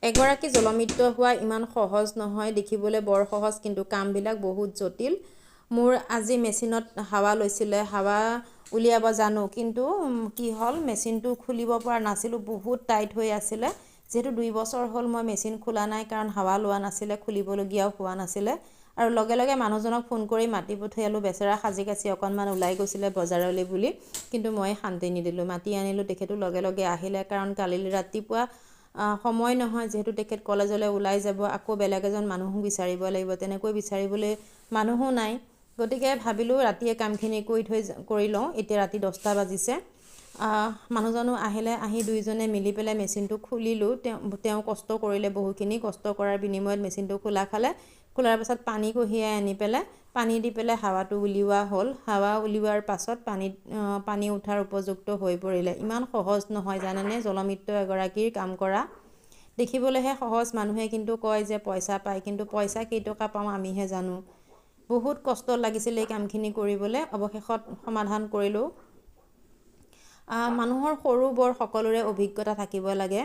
এগৰাকী জলমৃত্যু হোৱা ইমান সহজ নহয়, দেখিবলৈ বৰ সহজ কিন্তু কামবিলাক বহুত জটিল। মোৰ আজি মেচিনত হাৱা লৈছিলে, হাৱা উলিয়াব জানো, কিন্তু কি হ'ল মেচিনটো খুলিব পৰা নাছিলোঁ, বহুত টাইট হৈ আছিলে। যিহেতু 2 বছৰ হ'ল মই মেচিন খোলা নাই, কাৰণ হাৱা লোৱা নাছিলে, খুলিবলগীয়াও হোৱা নাছিলে। আৰু লগে লগে মানুহজনক ফোন কৰি মাতি পঠিয়ালোঁ, বেচেৰা সাজি কাচি অকণমান ওলাই গৈছিলে বজাৰলৈ বুলি, কিন্তু মই শান্তি নিদিলোঁ, মাতি আনিলোঁ। তেখেতো লগে লগে আহিলে, কাৰণ কালি ৰাতিপুৱা সময় নহয়, যিহেতু তেখেত কলেজলৈ ওলাই যাব, আকৌ বেলেগ এজন মানুহো বিচাৰিব লাগিব, তেনেকৈ বিচাৰিবলৈ মানুহো নাই। গতিকে ভাবিলোঁ ৰাতিয়ে কামখিনি কৰি লওঁ। এতিয়া ৰাতি 10টা বাজিছে। মানুহজনো আহিলে, আহি দুইজনে মিলি পেলাই মেচিনটো খুলিলোঁ। তেওঁ কষ্ট কৰিলে, বহুখিনি কষ্ট কৰাৰ বিনিময়ত মেচিনটো খোলাৰ পাছত পানী কঢ়িয়াই আনি পেলাই পানী দি পেলাই হাৱাটো উলিওৱা হ'ল। হাৱা উলিওৱাৰ পাছত পানী উঠাৰ উপযুক্ত হৈ পৰিলে। ইমান সহজ নহয় জানেনে জলমৃত্যু এগৰাকীৰ কাম কৰা। দেখিবলৈহে সহজ, মানুহে কিন্তু কয় যে পইচা পায়, কিন্তু পইচা কেইটকা পাওঁ আমিহে জানো। বহুত কষ্ট লাগিছিলে এই কামখিনি কৰিবলৈ, অৱশেষত সমাধান কৰিলোঁ। মানুহৰ সৰু বৰ সকলোৰে অভিজ্ঞতা থাকিব লাগে।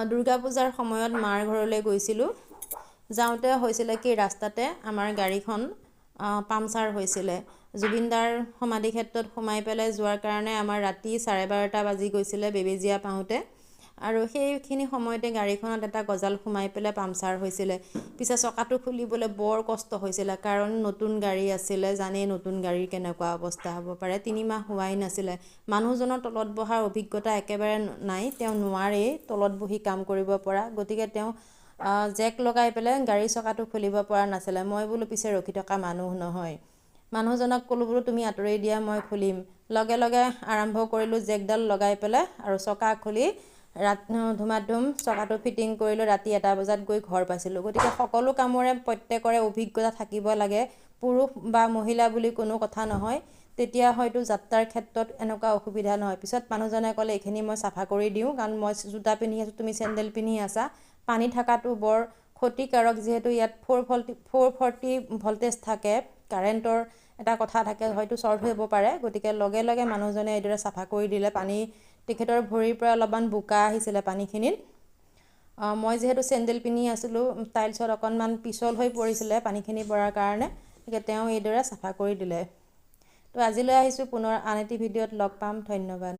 দুৰ্গা পূজাৰ সময়ত মাৰ ঘৰলৈ গৈছিলোঁ। যাওঁতে হৈছিলে কি, ৰাস্তাতে আমাৰ গাড়ীখন পামচাৰ হৈছিলে। জুবিনদাৰ সমাধি ক্ষেত্ৰত সোমাই পেলাই যোৱাৰ কাৰণে আমাৰ ৰাতি 12:30 বাজি গৈছিলে বেবেজীয়া পাওঁতে। আৰু সেইখিনি সময়তে গাড়ীখনত এটা গজাল সোমাই পেলাই পামচাৰ হৈছিলে। পিছে চকাটো খুলিবলৈ বৰ কষ্ট হৈছিলে, কাৰণ নতুন গাড়ী আছিলে, জানেই নতুন গাড়ীৰ কেনেকুৱা অৱস্থা হ'ব পাৰে। 3 মাহ হোৱাই নাছিলে। মানুহজনৰ তলত বহাৰ অভিজ্ঞতা একেবাৰে নাই, তেওঁ নোৱাৰেই তলত বহি কাম কৰিব পৰা। গতিকে তেওঁ জেক লগাই পেলাই গাড়ীৰ চকাটো খুলিব পৰা নাছিলে। মই বোলো পিছে ৰখি থকা মানুহ নহয়, মানুহজনক ক'লোঁ বোলো তুমি আঁতৰি দিয়া, মই খুলিম। লগে লগে আৰম্ভ কৰিলোঁ জেকডাল লগাই পেলাই, আৰু চকা খুলি ধুমাধুম চকাটো ফিটিং কৰিলোঁ। ৰাতি 1 বজাত গৈ ঘৰ পাইছিলোঁ। গতিকে সকলো কামৰে প্ৰত্যেকৰে অভিজ্ঞতা থাকিব লাগে। পুৰুষ বা মহিলা বুলি কোনো কথা নহয়, তেতিয়া হয়তো যাত্ৰাৰ ক্ষেত্ৰত এনেকুৱা অসুবিধা নহয়। পিছত মানুহজনে ক'লে এইখিনি মই চাফা কৰি দিওঁ, কাৰণ মই জোতা পিন্ধি আছোঁ, তুমি চেণ্ডেল পিন্ধি আছা। পানী থকাটো বৰ ক্ষতিকাৰক, যিহেতু ইয়াত 440 ভল্টেজ থাকে, কাৰেণ্টৰ এটা কথা থাকে, হয়তো শ্বৰ্ট হ'ব পাৰে। গতিকে লগে লগে মানুহজনে এইদৰে চাফা কৰি দিলে। পানী তেখেতৰ ভৰিৰ পৰা অলপমান বোকা আহিছিলে পানীখিনিত। মই যিহেতু চেণ্ডেল পিন্ধি আছিলোঁ, টাইলছত অকণমান পিছল হৈ পৰিছিলে পানীখিনি পৰাৰ কাৰণে, গতিকে তেওঁ এইদৰে চাফা কৰি দিলে। তো আজিলৈ আহিছোঁ, পুনৰ আন এটি ভিডিঅ'ত লগ পাম। ধন্যবাদ।